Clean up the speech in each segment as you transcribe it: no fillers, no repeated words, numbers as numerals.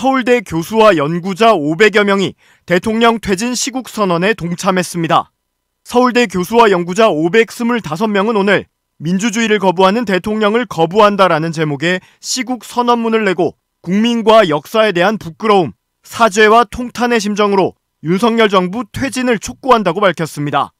서울대 교수와 연구자 500여 명이 대통령 퇴진 시국선언에 동참했습니다. 서울대 교수와 연구자 525명은 오늘 민주주의를 거부하는 대통령을 거부한다라는 제목의 시국선언문을 내고 국민과 역사에 대한 부끄러움, 사죄와 통탄의 심정으로 윤석열 정부 퇴진을 촉구한다고 밝혔습니다.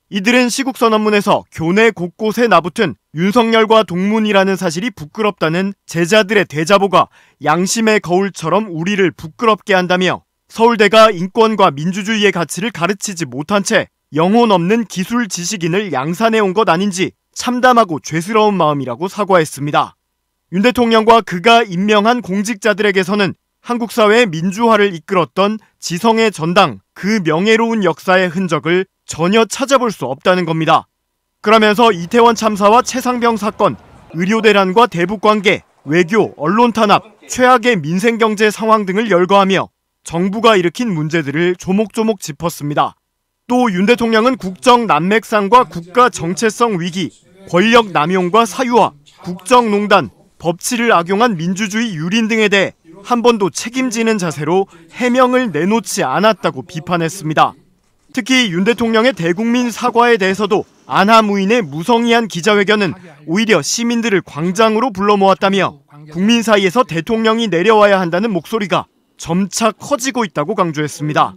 이들은 시국선언문에서 교내 곳곳에 나붙은 윤석열과 동문이라는 사실이 부끄럽다는 제자들의 대자보가 양심의 거울처럼 우리를 부끄럽게 한다며 서울대가 인권과 민주주의의 가치를 가르치지 못한 채 영혼 없는 기술 지식인을 양산해온 것 아닌지 참담하고 죄스러운 마음이라고 사과했습니다. 윤 대통령과 그가 임명한 공직자들에게서는 한국 사회의 민주화를 이끌었던 지성의 전당, 그 명예로운 역사의 흔적을 전혀 찾아볼 수 없다는 겁니다. 그러면서 이태원 참사와 최상병 사건, 의료대란과 대북관계, 외교, 언론 탄압, 최악의 민생경제 상황 등을 열거하며 정부가 일으킨 문제들을 조목조목 짚었습니다. 또 윤 대통령은 국정 난맥상과 국가 정체성 위기, 권력 남용과 사유화, 국정농단, 법치를 악용한 민주주의 유린 등에 대해 한 번도 책임지는 자세로 해명을 내놓지 않았다고 비판했습니다. 특히 윤 대통령의 대국민 사과에 대해서도 안하무인의 무성의한 기자회견은 오히려 시민들을 광장으로 불러 모았다며 국민 사이에서 대통령이 내려와야 한다는 목소리가 점차 커지고 있다고 강조했습니다.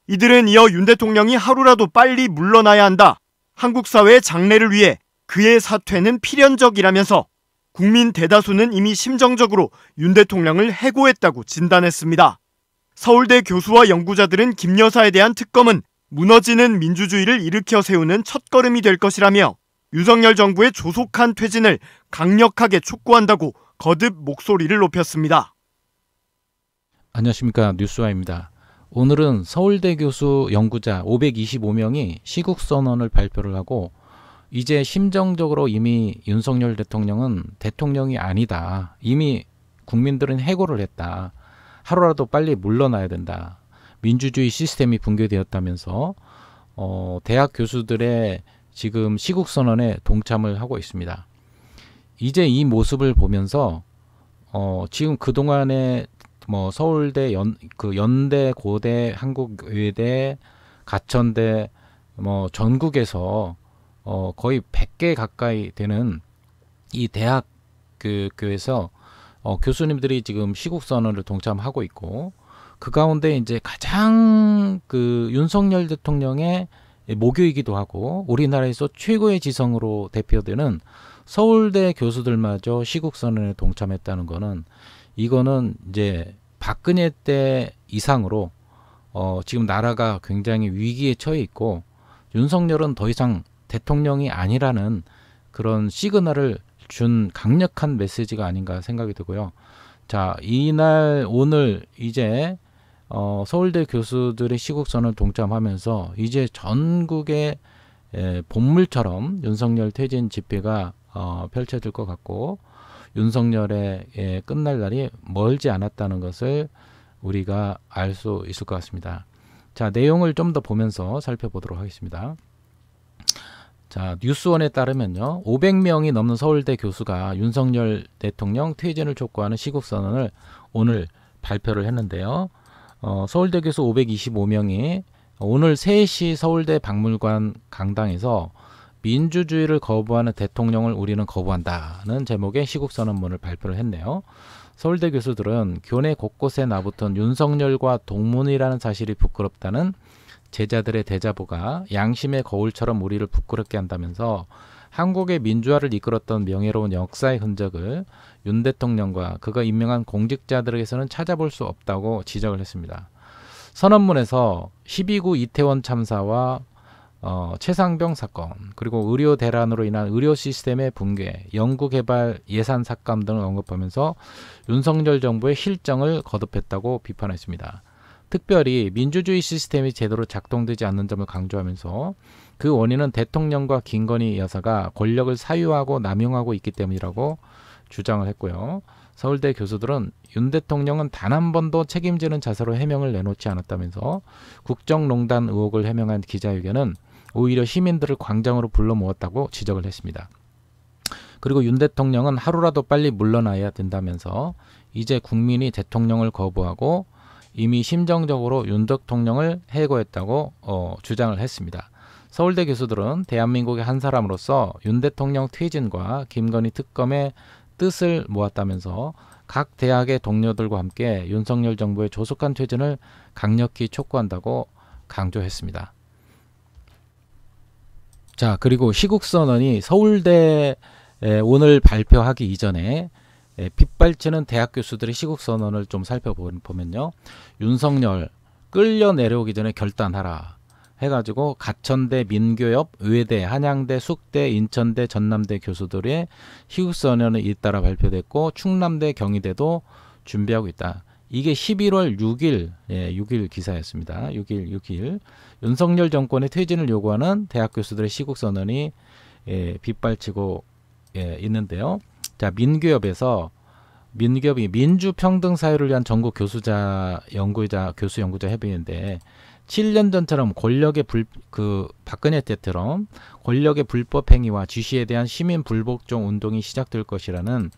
이들은 이어 윤 대통령이 하루라도 빨리 물러나야 한다, 한국 사회의 장래를 위해 그의 사퇴는 필연적이라면서 국민 대다수는 이미 심정적으로 윤 대통령을 해고했다고 진단했습니다. 서울대 교수와 연구자들은 김 여사에 대한 특검은 무너지는 민주주의를 일으켜 세우는 첫걸음이 될 것이라며 윤석열 정부의 조속한 퇴진을 강력하게 촉구한다고 거듭 목소리를 높였습니다. 안녕하십니까, 뉴스와입니다. 오늘은 서울대 교수 연구자 525명이 시국선언을 발표를 하고 이제 심정적으로 이미 윤석열 대통령은 대통령이 아니다. 이미 국민들은 해고를 했다. 하루라도 빨리 물러나야 된다. 민주주의 시스템이 붕괴되었다면서 대학 교수들의 지금 시국선언에 동참을 하고 있습니다. 이제 이 모습을 보면서 지금 그동안에 서울대, 연대, 고대, 한국외대, 가천대 전국에서 거의 100개 가까이 되는 이 대학 교에서 교수님들이 지금 시국선언을 동참하고 있고, 그 가운데 이제 가장 윤석열 대통령의 모교이기도 하고 우리나라에서 최고의 지성으로 대표되는 서울대 교수들마저 시국선언에 동참했다는 거는, 이거는 이제 박근혜 때 이상으로 지금 나라가 굉장히 위기에 처해 있고 윤석열은 더 이상 대통령이 아니라는 그런 시그널을 준 강력한 메시지가 아닌가 생각이 들고요. 자, 오늘 이제 서울대 교수들의 시국선언 동참하면서 이제 전국의 본물처럼 윤석열 퇴진 집회가 펼쳐질 것 같고 윤석열의 끝날 날이 멀지 않았다는 것을 우리가 알 수 있을 것 같습니다. 자, 내용을 좀 더 보면서 살펴보도록 하겠습니다. 자, 뉴스원에 따르면요, 500명이 넘는 서울대 교수가 윤석열 대통령 퇴진을 촉구하는 시국선언을 오늘 발표를 했는데요. 서울대 교수 525명이 오늘 3시 서울대 박물관 강당에서 민주주의를 거부하는 대통령을 우리는 거부한다는 제목의 시국선언문을 발표를 했네요. 서울대 교수들은 교내 곳곳에 나붙은 윤석열과 동문이라는 사실이 부끄럽다는 제자들의 대자보가 양심의 거울처럼 우리를 부끄럽게 한다면서 한국의 민주화를 이끌었던 명예로운 역사의 흔적을 윤 대통령과 그가 임명한 공직자들에게서는 찾아볼 수 없다고 지적을 했습니다. 선언문에서 12구 이태원 참사와 최상병 사건, 그리고 의료 대란으로 인한 의료 시스템의 붕괴, 연구개발 예산 삭감 등을 언급하면서 윤석열 정부의 실정을 거듭했다고 비판했습니다. 특별히 민주주의 시스템이 제대로 작동되지 않는 점을 강조하면서 그 원인은 대통령과 김건희 여사가 권력을 사유하고 남용하고 있기 때문이라고 주장을 했고요. 서울대 교수들은 윤 대통령은 단 한 번도 책임지는 자세로 해명을 내놓지 않았다면서 국정농단 의혹을 해명한 기자회견은 오히려 시민들을 광장으로 불러 모았다고 지적을 했습니다. 그리고 윤 대통령은 하루라도 빨리 물러나야 된다면서 이제 국민이 대통령을 거부하고 이미 심정적으로 윤 대통령을 해고했다고 주장을 했습니다. 서울대 교수들은 대한민국의 한 사람으로서 윤 대통령 퇴진과 김건희 특검의 뜻을 모았다면서 각 대학의 동료들과 함께 윤석열 정부의 조속한 퇴진을 강력히 촉구한다고 강조했습니다. 자, 그리고 시국선언이 서울대에 오늘 발표하기 이전에 빗발치는 대학 교수들의 시국선언을 좀 살펴보면요. 윤석열 끌려 내려오기 전에 결단하라 해가지고 가천대, 민교협, 의대, 한양대, 숙대, 인천대, 전남대 교수들의 시국선언이 잇따라 발표됐고 충남대, 경희대도 준비하고 있다. 이게 11월 6일, 6일 기사였습니다. 6일 윤석열 정권의 퇴진을 요구하는 대학 교수들의 시국선언이 빗발치고 있는데요. 자, 민교협이 민주평등 사회를 위한 전국 교수 연구자 협의회인데 7년 전처럼 박근혜 때처럼 권력의 불법 행위와 지시에 대한 시민 불복종 운동이 시작될 것이라는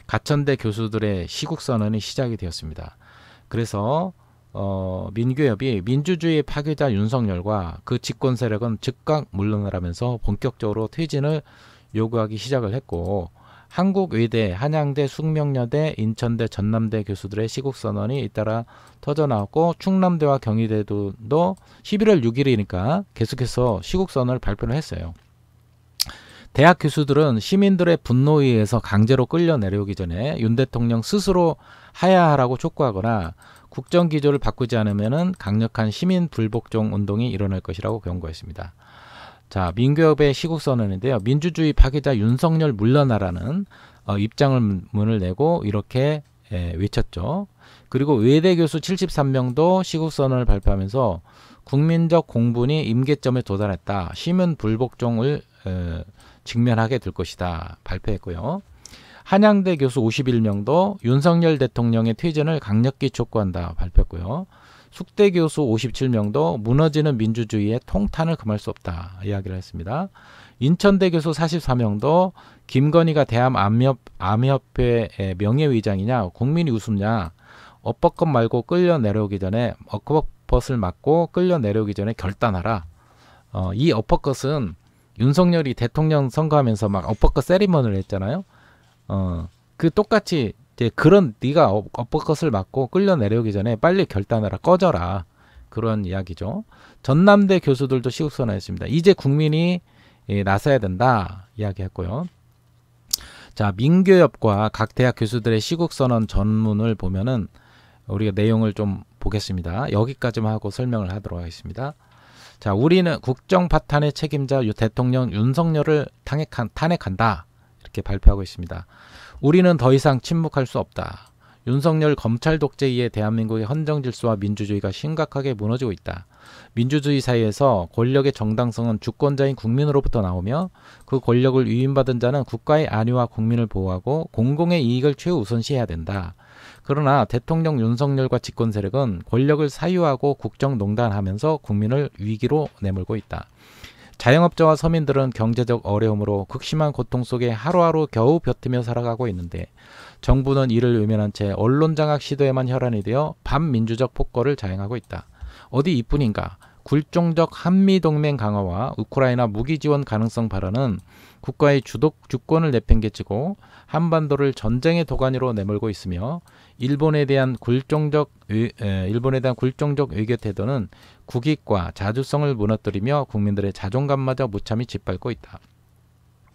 가천대 교수들의 시국선언이 시작이 되었습니다. 그래서 민교협이 민주주의 파괴자 윤석열과 그 집권 세력은 즉각 물러나라면서 본격적으로 퇴진을 요구하기 시작을 했고 한국의대, 한양대, 숙명여대, 인천대, 전남대 교수들의 시국선언이 잇따라 터져나왔고 충남대와 경희대도 11월 6일이니까 계속해서 시국선언을 발표를 했어요. 대학 교수들은 시민들의 분노에 의해서 강제로 끌려 내려오기 전에 윤 대통령 스스로 하야하라고 촉구하거나 국정기조를 바꾸지 않으면 강력한 시민 불복종 운동이 일어날 것이라고 경고했습니다. 자, 민교협의 시국선언인데요. 민주주의 파괴자 윤석열 물러나라는 입장문을 내고 이렇게 외쳤죠. 그리고 의대 교수 73명도 시국선언을 발표하면서 국민적 공분이 임계점에 도달했다. 시민 불복종을 직면하게 될 것이다. 발표했고요. 한양대 교수 51명도 윤석열 대통령의 퇴진을 강력히 촉구한다. 발표했고요. 숙대 교수 57명도 무너지는 민주주의의 통탄을 금할 수 없다 이야기를 했습니다. 인천대 교수 44명도 김건희가 대한암협회 명예의장이냐 국민이 우습냐 엇버컷 말고 끌려 내려오기 전에 엇버컷을 맞고 끌려 내려오기 전에 결단하라. 이 엇버컷은 윤석열이 대통령 선거하면서 막 엇버컷 세리머니를 했잖아요. 그 똑같이 그런 네가 엇버컷을 맞고 끌려 내려오기 전에 빨리 결단하라 꺼져라 그런 이야기죠. 전남대 교수들도 시국선언했습니다. 이제 국민이 나서야 된다 이야기했고요. 자, 민교협과 각 대학 교수들의 시국선언 전문을 보면은 우리가 내용을 좀 보겠습니다. 여기까지만 하고 설명을 하도록 하겠습니다. 자, 우리는 국정 파탄의 책임자 대통령 윤석열을 탄핵한다 이렇게 발표하고 있습니다. 우리는 더 이상 침묵할 수 없다. 윤석열 검찰 독재에 의해 대한민국의 헌정 질서와 민주주의가 심각하게 무너지고 있다. 민주주의 사회에서 권력의 정당성은 주권자인 국민으로부터 나오며 그 권력을 위임받은 자는 국가의 안위와 국민을 보호하고 공공의 이익을 최우선시해야 된다. 그러나 대통령 윤석열과 집권 세력은 권력을 사유하고 국정농단하면서 국민을 위기로 내몰고 있다. 자영업자와 서민들은 경제적 어려움으로 극심한 고통 속에 하루하루 겨우 버티며 살아가고 있는데 정부는 이를 외면한 채 언론 장악 시도에만 혈안이 되어 반민주적 폭거를 자행하고 있다. 어디 이뿐인가? 굴종적 한미동맹 강화와 우크라이나 무기 지원 가능성 발언은 국가의 주권을 내팽개치고 한반도를 전쟁의 도가니로 내몰고 있으며 일본에 대한 굴종적 외교 태도는 국익과 자주성을 무너뜨리며 국민들의 자존감마저 무참히 짓밟고 있다.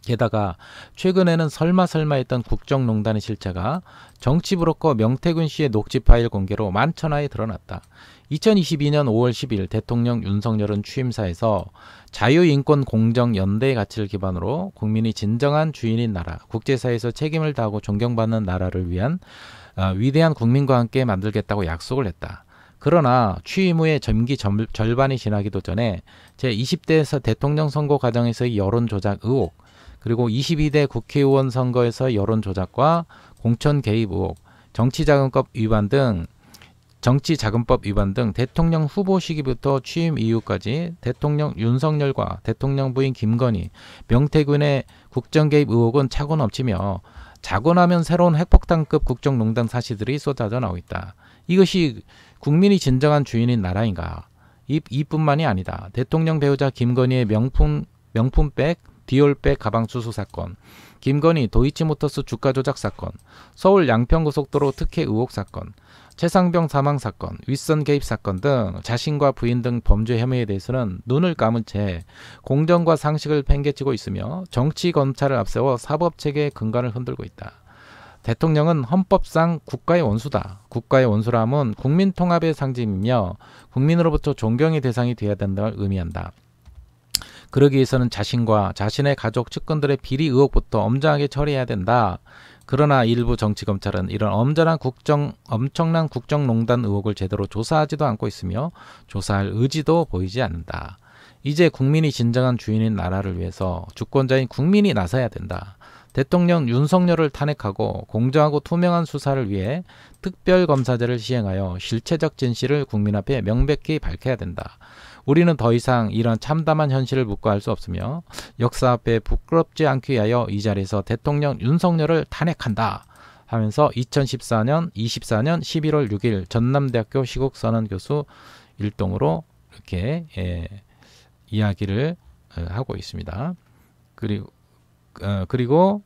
게다가 최근에는 설마 했던 국정농단의 실체가 정치 브로커 명태균 씨의 녹취 파일 공개로 만천하에 드러났다. 2022년 5월 10일 대통령 윤석열은 취임사에서 자유인권공정연대의 가치를 기반으로 국민이 진정한 주인인 나라, 국제사회에서 책임을 다하고 존경받는 나라를 위한 위대한 국민과 함께 만들겠다고 약속을 했다. 그러나 취임 후에 점기 절반이 지나기도 전에 제20대에서 대통령 선거 과정에서의 여론조작 의혹, 그리고 22대 국회의원 선거에서 여론조작과 공천 개입 의혹, 정치자금법 위반 등 정치자금법 위반 등 대통령 후보 시기부터 취임 이후까지 대통령 윤석열과 대통령 부인 김건희, 명태균의 국정개입 의혹은 차고 넘치며 자고 나면 새로운 핵폭탄급 국정농단 사실들이 쏟아져 나오고 있다. 이것이 국민이 진정한 주인인 나라인가? 이뿐만이 아니다. 대통령 배우자 김건희의 명품백, 디올백 가방 수수 사건, 김건희 도이치모터스 주가 조작 사건, 서울 양평고속도로 특혜 의혹 사건, 최상병 사망 사건, 윗선 개입 사건 등 자신과 부인 등 범죄 혐의에 대해서는 눈을 감은 채 공정과 상식을 팽개치고 있으며 정치 검찰을 앞세워 사법체계의 근간을 흔들고 있다. 대통령은 헌법상 국가의 원수다. 국가의 원수라면 국민 통합의 상징이며 국민으로부터 존경의 대상이 되어야 된다는 의미한다. 그러기 위해서는 자신과 자신의 가족 측근들의 비리 의혹부터 엄정하게 처리해야 된다. 그러나 일부 정치검찰은 이런 엄청난 국정농단 의혹을 제대로 조사하지도 않고 있으며 조사할 의지도 보이지 않는다. 이제 국민이 진정한 주인인 나라를 위해서 주권자인 국민이 나서야 된다. 대통령 윤석열을 탄핵하고 공정하고 투명한 수사를 위해 특별검사제를 시행하여 실체적 진실을 국민 앞에 명백히 밝혀야 된다. 우리는 더 이상 이런 참담한 현실을 묵과할 수 없으며 역사 앞에 부끄럽지 않기 위하여 이 자리에서 대통령 윤석열을 탄핵한다 하면서 2024년 11월 6일 전남대학교 시국선언 교수 일동으로 이렇게 이야기를 하고 있습니다. 그리고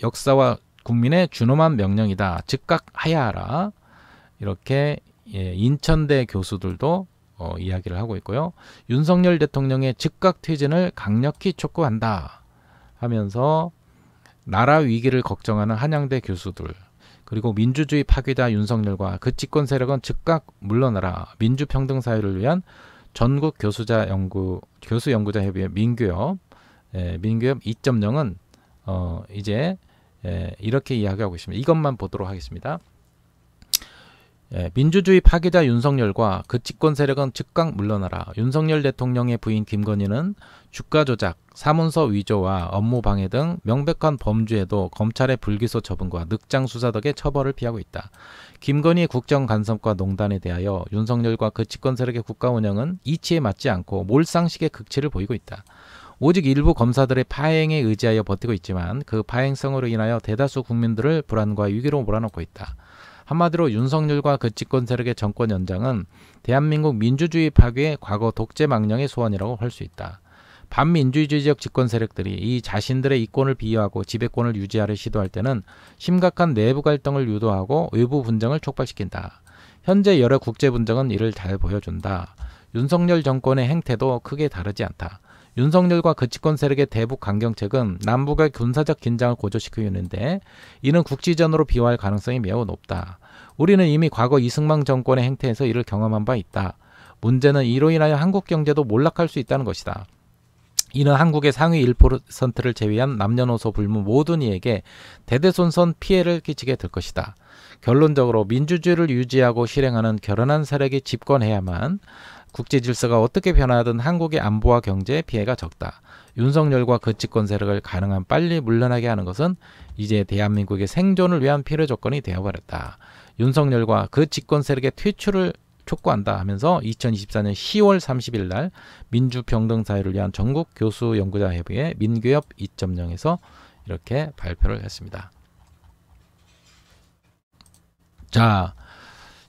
역사와 국민의 준엄한 명령이다. 즉각 하야하라. 이렇게 인천대 교수들도 이야기를 하고 있고요. 윤석열 대통령의 즉각 퇴진을 강력히 촉구한다 하면서 나라 위기를 걱정하는 한양대 교수들, 그리고 민주주의 파괴자 윤석열과 그 집권 세력은 즉각 물러나라. 민주평등 사회를 위한 전국 교수 연구자 협의회 민교협 2.0은 이제 이렇게 이야기하고 있습니다. 이것만 보도록 하겠습니다. 민주주의 파괴자 윤석열과 그 집권 세력은 즉각 물러나라. 윤석열 대통령의 부인 김건희는 주가 조작, 사문서 위조와 업무 방해 등 명백한 범죄에도 검찰의 불기소 처분과 늑장 수사 덕에 처벌을 피하고 있다. 김건희의 국정 간섭과 농단에 대하여 윤석열과 그 집권 세력의 국가 운영은 이치에 맞지 않고 몰상식의 극치를 보이고 있다. 오직 일부 검사들의 파행에 의지하여 버티고 있지만 그 파행성으로 인하여 대다수 국민들을 불안과 위기로 몰아넣고 있다. 한마디로 윤석열과 그 집권 세력의 정권 연장은 대한민국 민주주의 파괴의 과거 독재 망령의 소원이라고 할 수 있다. 반민주주의적 집권 세력들이 이 자신들의 이권을 비유하고 지배권을 유지하려 시도할 때는 심각한 내부 갈등을 유도하고 외부 분쟁을 촉발시킨다. 현재 여러 국제 분쟁은 이를 잘 보여준다. 윤석열 정권의 행태도 크게 다르지 않다. 윤석열과 그 집권 세력의 대북 강경책은 남북의 군사적 긴장을 고조시키고 있는데 이는 국지전으로 비화할 가능성이 매우 높다. 우리는 이미 과거 이승만 정권의 행태에서 이를 경험한 바 있다. 문제는 이로 인하여 한국 경제도 몰락할 수 있다는 것이다. 이는 한국의 상위 1%를 제외한 남녀노소 불문 모든 이에게 대대손손 피해를 끼치게 될 것이다. 결론적으로 민주주의를 유지하고 실행하는 결연한 세력이 집권해야만 국제 질서가 어떻게 변화하든 한국의 안보와 경제에 피해가 적다. 윤석열과 그 집권 세력을 가능한 빨리 물러나게 하는 것은 이제 대한민국의 생존을 위한 필요 조건이 되어버렸다. 윤석열과 그 집권 세력의 퇴출을 촉구한다 하면서 2024년 10월 30일 날 민주평등사회를 위한 전국 교수 연구자 협의회 민교협 2.0에서 이렇게 발표를 했습니다. 자,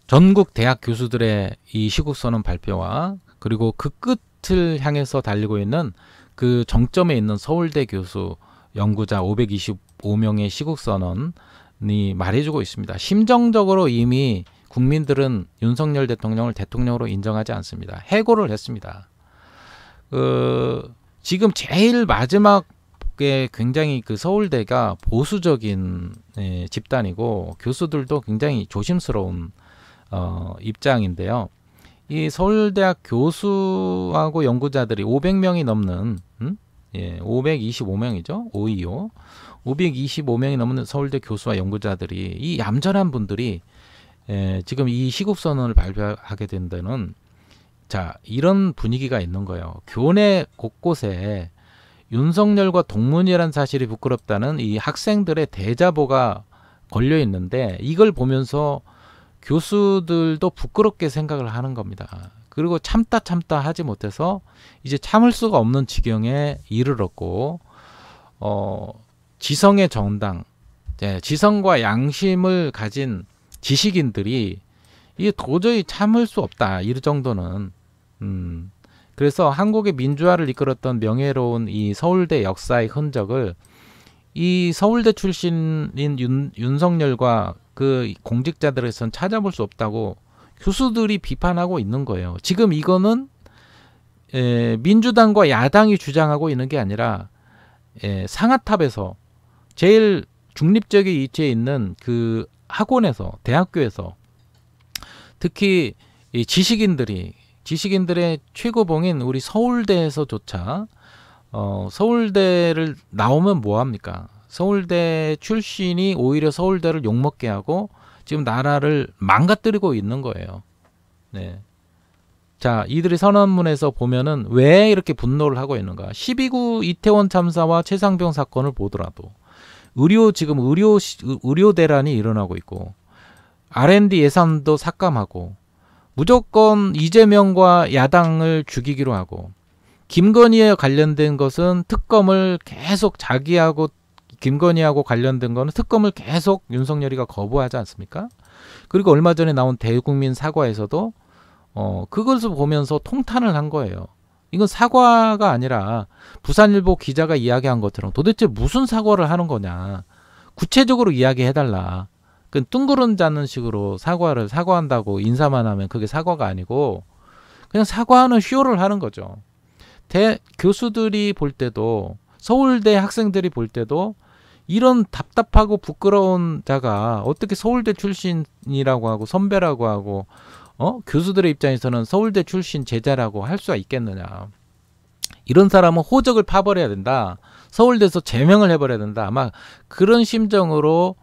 전국 대학 교수들의 이 시국선언 발표와 그리고 그 끝을 향해서 달리고 있는 그 정점에 있는 서울대 교수 연구자 525명의 시국선언이 말해주고 있습니다. 심정적으로 이미 국민들은 윤석열 대통령을 대통령으로 인정하지 않습니다. 해고를 했습니다. 지금 제일 마지막에 굉장히 그 서울대가 보수적인 집단이고 교수들도 굉장히 조심스러운 입장인데요. 이 서울대학 교수하고 연구자들이 500명이 넘는 525명이죠. 525. 525명이 넘는 서울대 교수와 연구자들이 이 얌전한 분들이 지금 이 시국선언을 발표하게 된 데는 자, 이런 분위기가 있는 거예요. 교내 곳곳에 윤석열과 동문이라는 사실이 부끄럽다는 이 학생들의 대자보가 걸려 있는데 이걸 보면서 교수들도 부끄럽게 생각을 하는 겁니다. 그리고 참다 하지 못해서 이제 참을 수가 없는 지경에 이르렀고 지성의 정당, 지성과 양심을 가진 지식인들이 이게 도저히 참을 수 없다. 이 정도는. 그래서 한국의 민주화를 이끌었던 명예로운 이 서울대 역사의 흔적을 이 서울대 출신인 윤석열과 그 공직자들에선 찾아볼 수 없다고 교수들이 비판하고 있는 거예요. 지금 이거는 민주당과 야당이 주장하고 있는 게 아니라 상하탑에서 제일 중립적인 위치에 있는 그 학원에서, 대학교에서 특히 이 지식인들의 최고봉인 우리 서울대에서조차 서울대를 나오면 뭐합니까? 서울대 출신이 오히려 서울대를 욕먹게 하고 지금 나라를 망가뜨리고 있는 거예요. 네. 자, 이들이 선언문에서 보면은 왜 이렇게 분노를 하고 있는가? 12구 이태원 참사와 최상병 사건을 보더라도 지금 의료 대란이 일어나고 있고 R&D 예산도 삭감하고 무조건 이재명과 야당을 죽이기로 하고 김건희에 관련된 것은 특검을 계속 자기하고 김건희하고 관련된 거는 특검을 계속 윤석열이가 거부하지 않습니까? 그리고 얼마 전에 나온 대국민 사과에서도 그것을 보면서 통탄을 한 거예요. 이건 사과가 아니라 부산일보 기자가 이야기한 것처럼 도대체 무슨 사과를 하는 거냐. 구체적으로 이야기해달라. 그 뜬구름 잡는 식으로 사과한다고 인사만 하면 그게 사과가 아니고 그냥 사과하는 쇼를 하는 거죠. 교수들이 볼 때도 서울대 학생들이 볼 때도 이런 답답하고 부끄러운 자가 어떻게 서울대 출신이라고 하고 선배라고 하고 교수들의 입장에서는 서울대 출신 제자라고 할 수가 있겠느냐. 이런 사람은 호적을 파버려야 된다. 서울대에서 제명을 해버려야 된다. 아마 그런 심정으로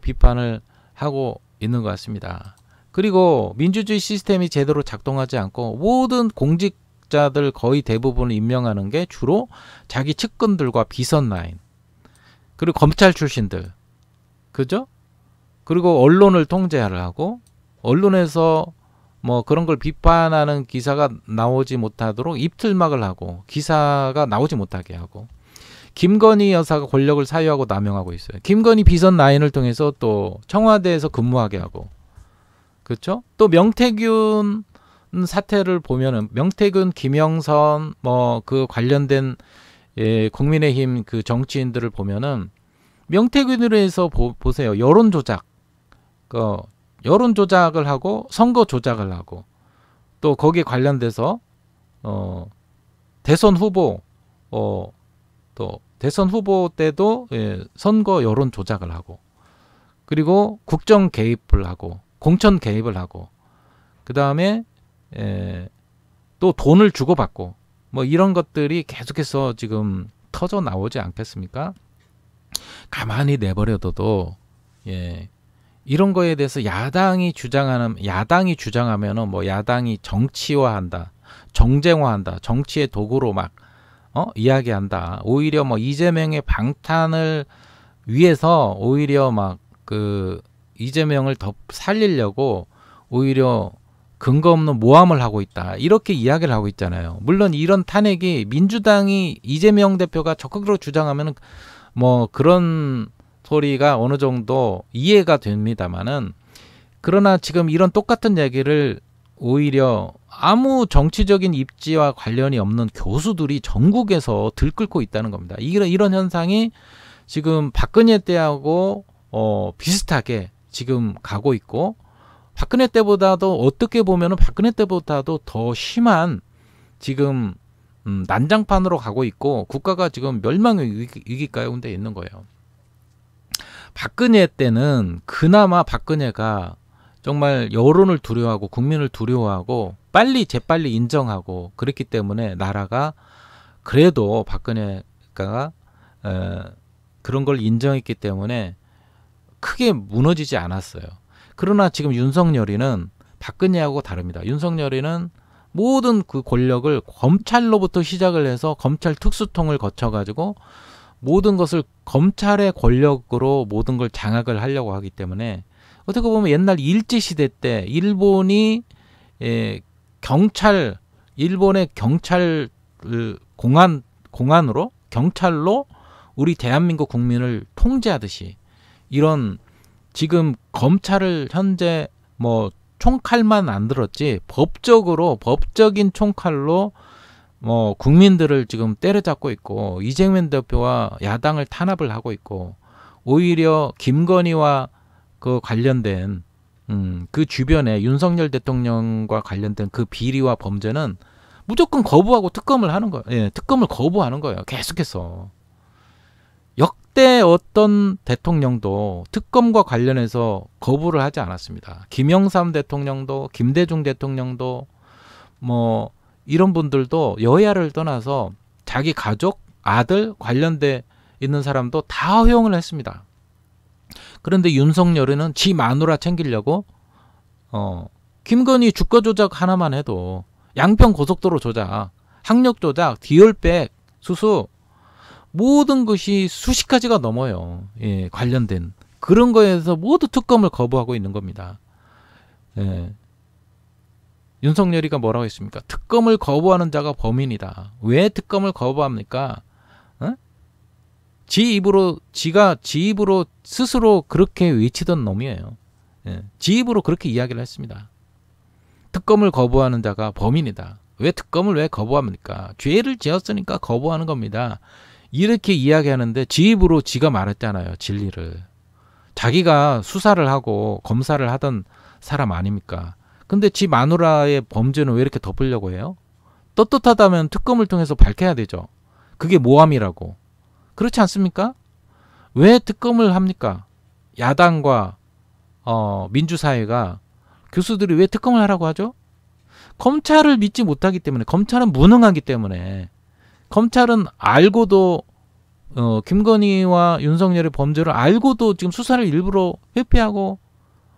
비판을 하고 있는 것 같습니다. 그리고 민주주의 시스템이 제대로 작동하지 않고 모든 공직자들 거의 대부분을 임명하는 게 주로 자기 측근들과 비선 라인 그리고 검찰 출신들, 그죠? 그리고 언론을 통제를 하고 언론에서 뭐 그런 걸 비판하는 기사가 나오지 못하도록 입틀막을 하고 기사가 나오지 못하게 하고 김건희 여사가 권력을 사유하고 남용하고 있어요. 김건희 비선 라인을 통해서 또 청와대에서 근무하게 하고, 그렇죠? 또 명태균 사태를 보면은 명태균, 김영선 뭐 그 관련된 국민의힘 그 정치인들을 보면은 명태균으로 해서 보세요. 여론 조작을 하고 선거 조작을 하고 또 거기에 관련돼서 대선 후보 또 대선 후보 때도 선거 여론 조작을 하고 그리고 국정 개입을 하고 공천 개입을 하고 그 다음에 또 돈을 주고받고 뭐 이런 것들이 계속해서 지금 터져 나오지 않겠습니까? 가만히 내버려둬도 이런 거에 대해서 야당이 주장하면은 뭐 야당이 정치화한다, 정쟁화한다, 정치의 도구로 막 이야기한다. 오히려 뭐 이재명의 방탄을 위해서 오히려 막 그 이재명을 더 살리려고 오히려 근거 없는 모함을 하고 있다. 이렇게 이야기를 하고 있잖아요. 물론 이런 탄핵이 민주당이 이재명 대표가 적극적으로 주장하면은 뭐 그런 소리가 어느 정도 이해가 됩니다만은 그러나 지금 이런 똑같은 얘기를 오히려 아무 정치적인 입지와 관련이 없는 교수들이 전국에서 들끓고 있다는 겁니다. 이런 현상이 지금 박근혜 때하고 비슷하게 지금 가고 있고 박근혜 때보다도 어떻게 보면은 박근혜 때보다도 더 심한 지금 난장판으로 가고 있고 국가가 지금 멸망의 위기 가운데 있는 거예요. 박근혜 때는 그나마 박근혜가 정말 여론을 두려워하고 국민을 두려워하고 재빨리 인정하고 그랬기 때문에 나라가 그래도 박근혜가 그런 걸 인정했기 때문에 크게 무너지지 않았어요. 그러나 지금 윤석열이는 박근혜하고 다릅니다. 윤석열이는 모든 그 권력을 검찰로부터 시작을 해서 검찰 특수통을 거쳐가지고 모든 것을 검찰의 권력으로 모든 걸 장악을 하려고 하기 때문에 어떻게 보면 옛날 일제시대 때 일본이 일본의 경찰 공안으로 경찰로 우리 대한민국 국민을 통제하듯이 이런 지금 검찰을 현재 뭐 총칼만 안 들었지 법적인 총칼로 뭐 국민들을 지금 때려잡고 있고 이재명 대표와 야당을 탄압을 하고 있고 오히려 김건희와 그 관련된 그 주변에 윤석열 대통령과 관련된 그 비리와 범죄는 무조건 거부하고 특검을 하는 거예요. 예, 특검을 거부하는 거예요. 계속해서. 역대 어떤 대통령도 특검과 관련해서 거부를 하지 않았습니다. 김영삼 대통령도 김대중 대통령도 뭐 이런 분들도 여야를 떠나서 자기 가족, 아들 관련돼 있는 사람도 다 허용을 했습니다. 그런데 윤석열은 지 마누라 챙기려고 김건희 주가 조작 하나만 해도 양평 고속도로 조작, 학력 조작, 디올백, 수수 모든 것이 수십 가지가 넘어요. 예, 관련된 그런 거에서 모두 특검을 거부하고 있는 겁니다. 예. 윤석열이가 뭐라고 했습니까? 특검을 거부하는 자가 범인이다. 왜 특검을 거부합니까? 지가 지 입으로 스스로 그렇게 외치던 놈이에요. 예. 지 입으로 그렇게 이야기를 했습니다. 특검을 거부하는 자가 범인이다. 왜 특검을 왜 거부합니까? 죄를 지었으니까 거부하는 겁니다. 이렇게 이야기하는데 지 입으로 지가 말했잖아요. 진리를. 자기가 수사를 하고 검사를 하던 사람 아닙니까? 근데 지 마누라의 범죄는 왜 이렇게 덮으려고 해요? 떳떳하다면 특검을 통해서 밝혀야 되죠. 그게 모함이라고. 그렇지 않습니까? 왜 특검을 합니까? 야당과 민주사회가 교수들이 왜 특검을 하라고 하죠? 검찰을 믿지 못하기 때문에, 검찰은 무능하기 때문에, 검찰은 알고도 김건희와 윤석열의 범죄를 알고도 지금 수사를 일부러 회피하고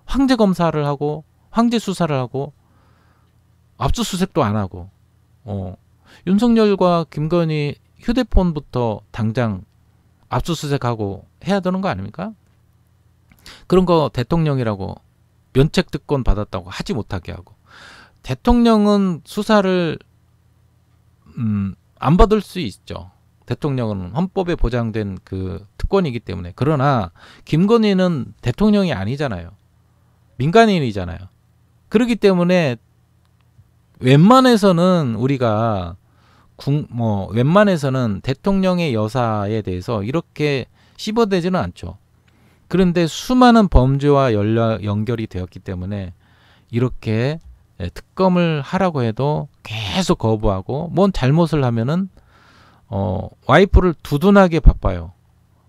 황제 검사를 하고 황제 수사를 하고 압수수색도 안 하고 윤석열과 김건희 휴대폰부터 당장 압수수색하고 해야 되는 거 아닙니까? 그런 거 대통령이라고 면책특권 받았다고 하지 못하게 하고 대통령은 수사를 안 받을 수 있죠. 대통령은 헌법에 보장된 그 특권이기 때문에. 그러나 김건희는 대통령이 아니잖아요. 민간인이잖아요. 그렇기 때문에 웬만해서는 우리가 웬만해서는 대통령의 여사에 대해서 이렇게 씹어대지는 않죠. 그런데 수많은 범죄와 연결이 되었기 때문에 이렇게 특검을 하라고 해도 계속 거부하고 뭔 잘못을 하면은 와이프를 두둔하게 바빠요.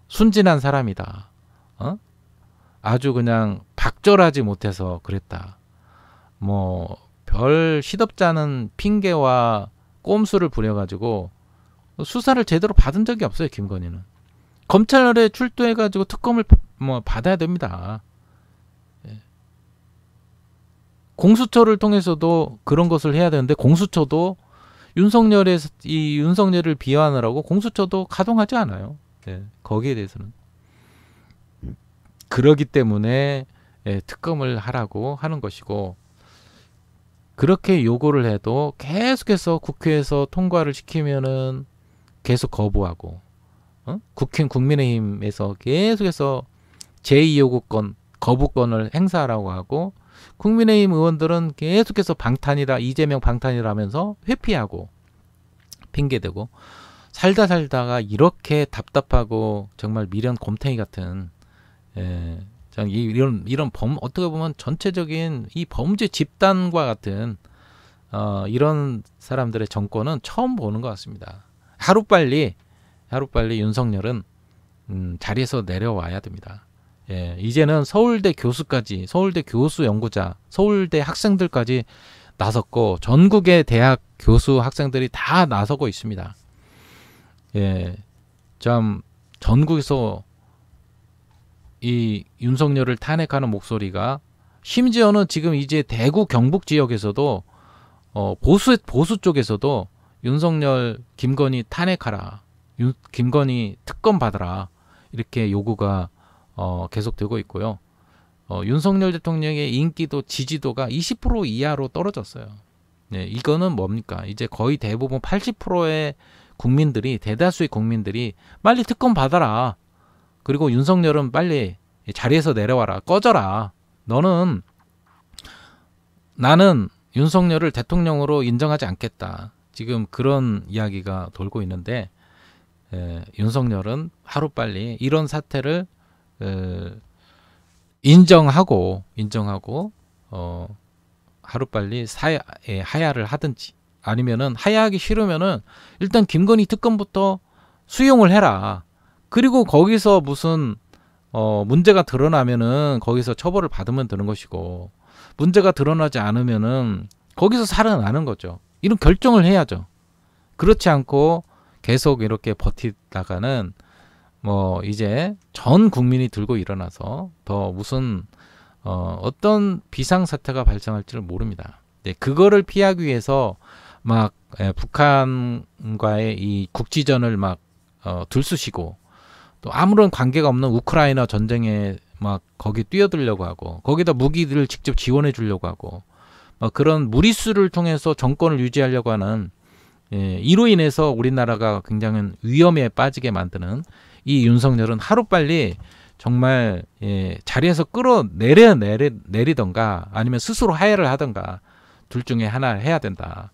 순진한 사람이다. 아주 그냥 박절하지 못해서 그랬다. 뭐 별 시덥지 않은 핑계와 꼼수를 부려가지고 수사를 제대로 받은 적이 없어요. 김건희는. 검찰에 출두해가지고 특검을 받아야 됩니다. 공수처를 통해서도 그런 것을 해야 되는데 공수처도 윤석열을 비하하느라고 공수처도 가동하지 않아요. 거기에 대해서는. 그러기 때문에 특검을 하라고 하는 것이고 그렇게 요구를 해도 계속해서 국회에서 통과를 시키면은 계속 거부하고 국민의힘에서 계속해서 제2요구권 거부권을 행사하라고 하고 국민의힘 의원들은 계속해서 이재명 방탄이라면서 회피하고 핑계대고 살다가 이렇게 답답하고 정말 미련 곰탱이 같은 이런 어떻게 보면 전체적인 이 범죄 집단과 같은 이런 사람들의 정권은 처음 보는 것 같습니다. 하루빨리 윤석열은 자리에서 내려와야 됩니다. 이제는 서울대 교수까지, 서울대 교수 연구자, 서울대 학생들까지 나섰고 전국의 대학 교수 학생들이 다 나서고 있습니다. 참 전국에서 이 윤석열을 탄핵하는 목소리가 심지어는 지금 이제 대구 경북 지역에서도 보수 쪽에서도 윤석열 김건희 탄핵하라, 김건희 특검 받아라 이렇게 요구가 계속되고 있고요. 윤석열 대통령의 인기도 지지도가 20% 이하로 떨어졌어요. 네, 이거는 뭡니까? 이제 거의 대부분 80%의 국민들이, 대다수의 국민들이 빨리 특검 받아라. 그리고 윤석열은 빨리 자리에서 내려와라. 꺼져라. 나는 윤석열을 대통령으로 인정하지 않겠다. 지금 그런 이야기가 돌고 있는데, 윤석열은 하루빨리 이런 사태를 인정하고 하루빨리 하야를 하든지, 아니면은 하야하기 싫으면은 일단 김건희 특검부터 수용을 해라. 그리고 거기서 무슨 문제가 드러나면은 거기서 처벌을 받으면 되는 것이고, 문제가 드러나지 않으면은 거기서 살아나는 거죠. 이런 결정을 해야죠. 그렇지 않고 계속 이렇게 버티다가는 이제 전 국민이 들고 일어나서 더 무슨 어떤 비상사태가 발생할지를 모릅니다. 네, 그거를 피하기 위해서 막 북한과의 이 국지전을 막 들쑤시고, 또 아무런 관계가 없는 우크라이나 전쟁에 막 거기 뛰어들려고 하고, 거기다 무기들을 직접 지원해 주려고 하고, 그런 무리수를 통해서 정권을 유지하려고 하는, 이로 인해서 우리나라가 굉장히 위험에 빠지게 만드는 이 윤석열은 하루빨리 정말 자리에서 끌어내리던가 아니면 스스로 하야를 하던가 둘 중에 하나를 해야 된다.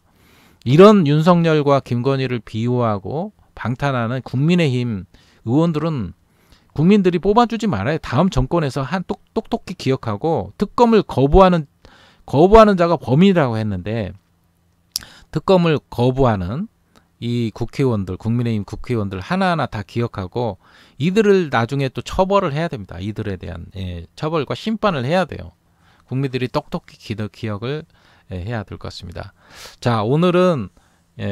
이런 윤석열과 김건희를 비호하고 방탄하는 국민의힘 의원들은 국민들이 뽑아주지 말아요. 다음 정권에서 똑똑히 기억하고, 특검을 거부하는 자가 범인이라고 했는데, 특검을 거부하는 이 국회의원들, 국민의힘 국회의원들 하나하나 다 기억하고 이들을 나중에 또 처벌을 해야 됩니다. 이들에 대한 처벌과 심판을 해야 돼요. 국민들이 똑똑히 기억을 해야 될 것 같습니다. 자, 오늘은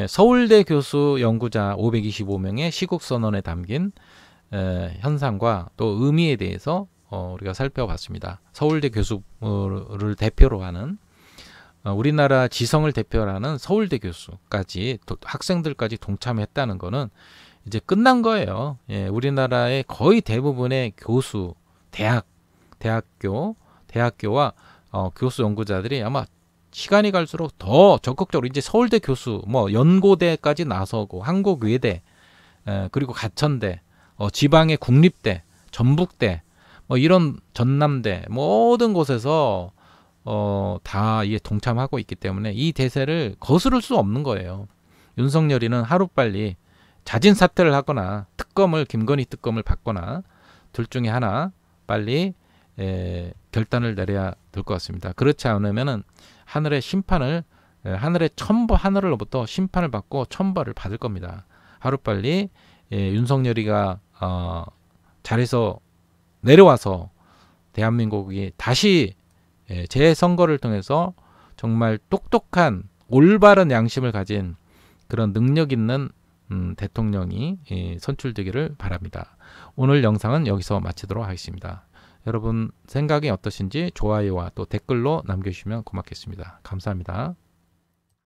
서울대 교수 연구자 525명의 시국선언에 담긴 현상과 또 의미에 대해서 우리가 살펴봤습니다. 서울대 교수를 대표로 하는, 우리나라 지성을 대표로 하는 서울대 교수까지, 학생들까지 동참했다는 거는 이제 끝난 거예요. 우리나라의 거의 대부분의 교수, 대학교와 교수 연구자들이 아마 시간이 갈수록 더 적극적으로 이제 서울대 교수, 연고대까지 나서고, 한국외대, 그리고 가천대, 지방의 국립대, 전북대, 이런 전남대, 모든 곳에서 다 이에 동참하고 있기 때문에 이 대세를 거스를 수 없는 거예요. 윤석열이는 하루빨리 자진 사퇴를 하거나 김건희 특검을 받거나 둘 중에 하나 빨리 결단을 내려야 될 것 같습니다. 그렇지 않으면은 하늘의 하늘로부터 심판을 받고 천벌을 받을 겁니다. 하루빨리 윤석열이가 자리에서 내려와서 대한민국이 다시 재선거를 통해서 정말 똑똑한 올바른 양심을 가진 그런 능력 있는 대통령이 선출되기를 바랍니다. 오늘 영상은 여기서 마치도록 하겠습니다. 여러분 생각이 어떠신지 좋아요와 또 댓글로 남겨주시면 고맙겠습니다. 감사합니다.